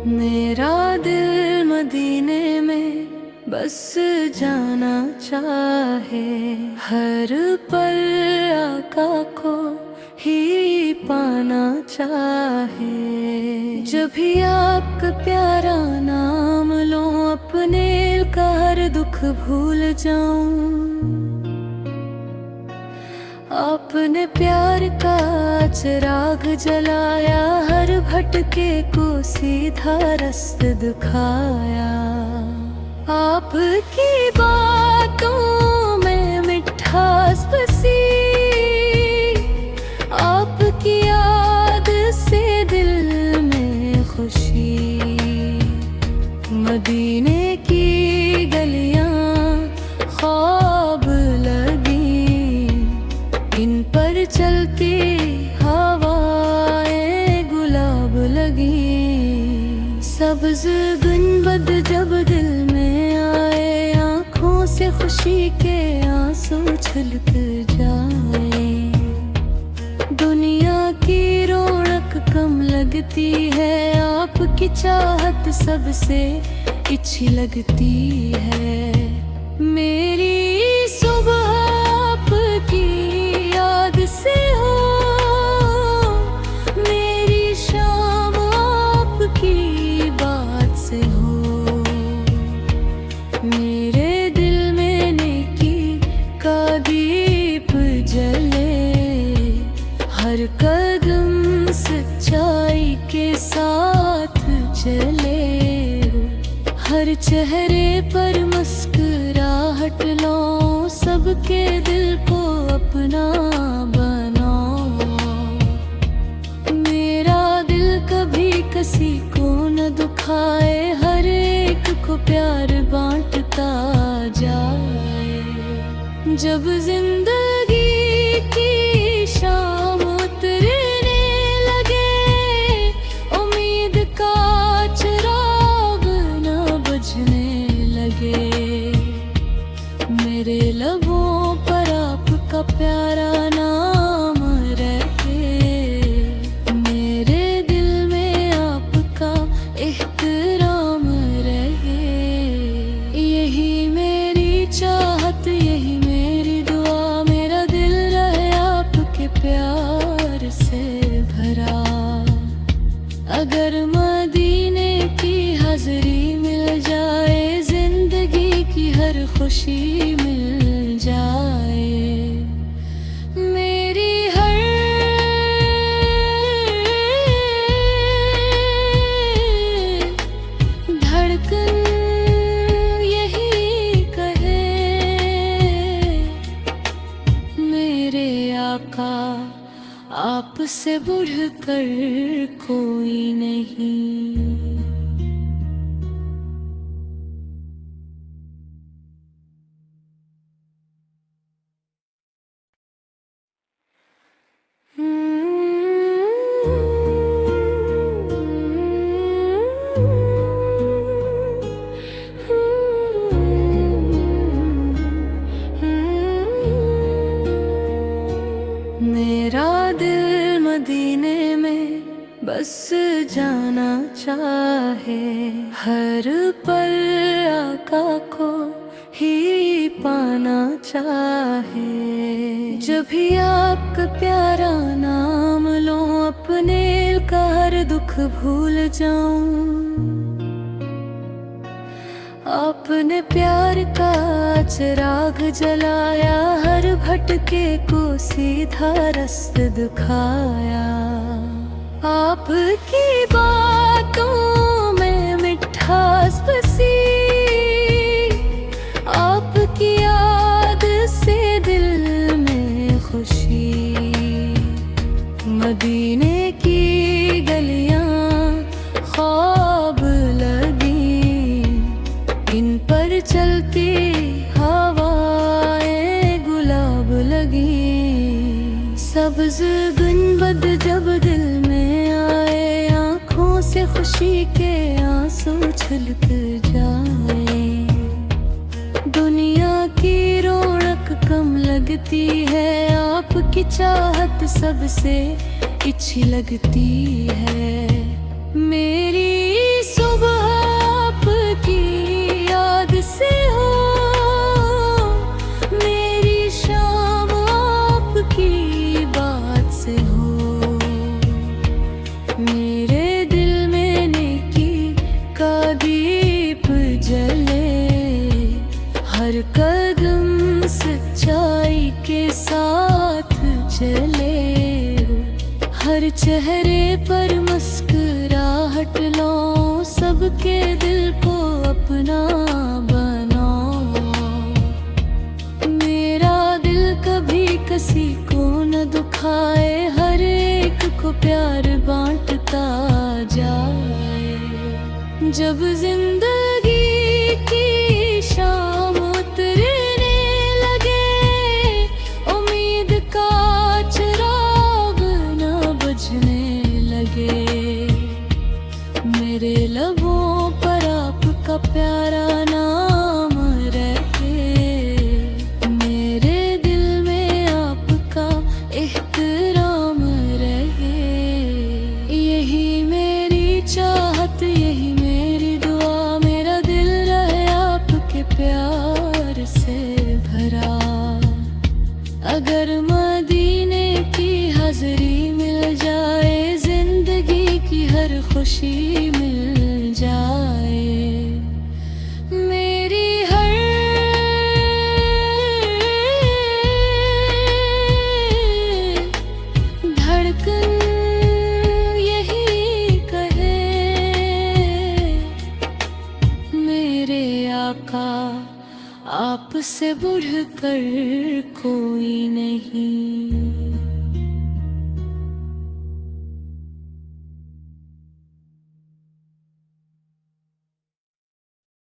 मेरा दिल मदीने में बस जाना चाहे, हर पल आका को ही पाना चाहे। जब भी आपका प्यारा नाम लो, अपने का हर दुख भूल जाऊं। आपने प्यार का चिराग जलाया, हर भटके को सीधा रास्ता दिखाया। आपकी बातों में मिठास बसी, आपकी याद से दिल में खुशी। मदीने की गलियां ख्वाब लगी, इन पर चलती हवाएं गुलाब लगी। सब्ज गुंबद जब दिल में आए, आँखों से खुशी के आंसू छलक जाए। दुनिया की रौनक कम लगती है, आपकी चाहत सबसे अच्छी लगती है। मेरी सुबह आपकी याद से हो, मेरी शाम आपकी बात से हो। मेरे दिल में नेकी का दीप जले, हर कदम सच्चाई के साथ चले। हर चेहरे पर मुस्कुराहट लो, सबके दिल को अपना बनाओ। मेरा दिल कभी किसी को न दुखाए, हर एक को प्यार बांटता जाए। जब जिंदगी की शाम उतरने लगे, उम्मीद का चिराग न बुझने लगे। मेरे लबों पर आपका प्यारा नाम रहे, मेरे दिल में आपका एहतराम रहे। यही मेरी चाहत, यही मेरी दुआ, मेरा दिल रहे आपके प्यार से भरा। अगर मदीने की हाज़री मिल जाए, जिंदगी की हर खुशी मिल जाए। मेरी हर धड़कन यही कहे, मेरे आका आपसे बढ़कर कोई नहीं। मेरा दिल मदीने में बस जाना चाहे, हर पल आका को ही पाना चाहे। जब भी आपका प्यारा नाम लो, अपने का हर दुख भूल जाऊं। आपने प्यार का चिराग जलाया, हर भटके को सीधा रास्ता दिखाया। आपकी बातों में मिठास बसी, आपकी याद से दिल में खुशी। मदीने की गलियां ख्वाब लगी, इन पर चलती हवाएं गुलाब लगी। सब्ज गुंबद जब दिल में आए, आँखों से खुशी के आंसू छलक जाए। दुनिया की रौनक कम लगती है, आपकी चाहत सबसे अच्छी लगती है। मेरी चेहरे पर मुस्कुराहट लो, सबके दिल को अपना बनाओ। मेरा दिल कभी किसी को न दुखाए, हर एक को प्यार बांटता जाए। जब जिंदगी की शाम उतरने लगे, उम्मीद का चिराग न बुझने लगे, मेरे लबों पर आपका प्यारा नाम रहे, मेरे दिल में आपका एहतराम रहे। यही मेरी चाहत, यही मेरी दुआ, मेरा दिल रहे आपके प्यार से भरा। अगर मदीने की हाज़री मिल जाए, जिंदगी की हर खुशी मिल जाए। मेरी हर धड़कन यही कहे, मेरे आका आपसे बढ़कर कोई नहीं।